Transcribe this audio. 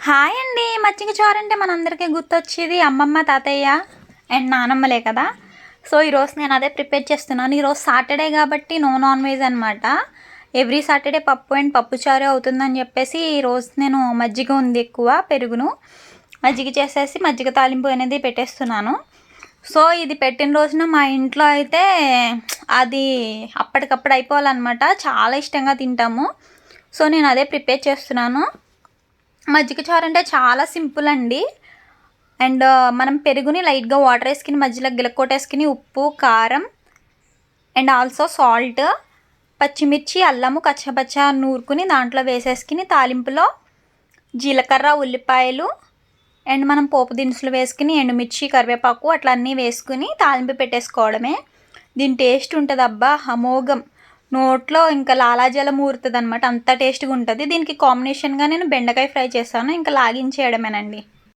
Hi అండి. మజ్జిగ చారు అంటే మనందరికీ గుర్తొచ్చేది అమ్మమ్మ, తాతయ్య అండ్ నానమ్మలే కదా! సో, ఈరోజు నేను అదే ప్రిపేర్ చేస్తున్నాను. ఈరోజు సాటర్డే కాబట్టి నో నాన్ వెజ్ అనమాట. ఎవ్రీ సాటర్డే పప్పు అండ్ పప్పుచారు అవుతుందని చెప్పేసి ఈరోజు నేను మజ్జిగ ఉంది ఎక్కువ పెరుగును మజ్జిగ చేసేసి మజ్జిగ తాలింపు అనేది పెట్టేస్తున్నాను. సో, ఇది పెట్టిన రోజున మా ఇంట్లో అయితే అది అప్పటికప్పుడు అయిపోవాలన్నమాట. చాలా ఇష్టంగా తింటాము. సో, నేను అదే ప్రిపేర్ చేస్తున్నాను. మజ్జిగ చారు అంటే చాలా సింపుల్ అండి. అండ్ మనం పెరుగుని లైట్గా వాటర్ వేసుకుని మధ్యలో గిలక్కొట్టేసుకుని ఉప్పు, కారం అండ్ ఆల్సో సాల్ట్, పచ్చిమిర్చి, అల్లము కచ్చపచ్చ నూరుకుని దాంట్లో వేసేసుకుని తాలింపులో జీలకర్ర, ఉల్లిపాయలు అండ్ మనం పోపు దినుసులు వేసుకుని ఎండుమిర్చి, కరివేపాకు అట్లా అన్నీ వేసుకుని తాలింపు పెట్టేసుకోవడమే. దీని టేస్ట్ ఉంటుంది అబ్బా అమోఘం. నోట్లో ఇంకా లాలాజలం ఊరుతుంది అనమాట. అంత టేస్ట్గా ఉంటుంది. దీనికి కాంబినేషన్గా నేను బెండకాయ ఫ్రై చేస్తాను. ఇంకా లాగించేయడమేనండి.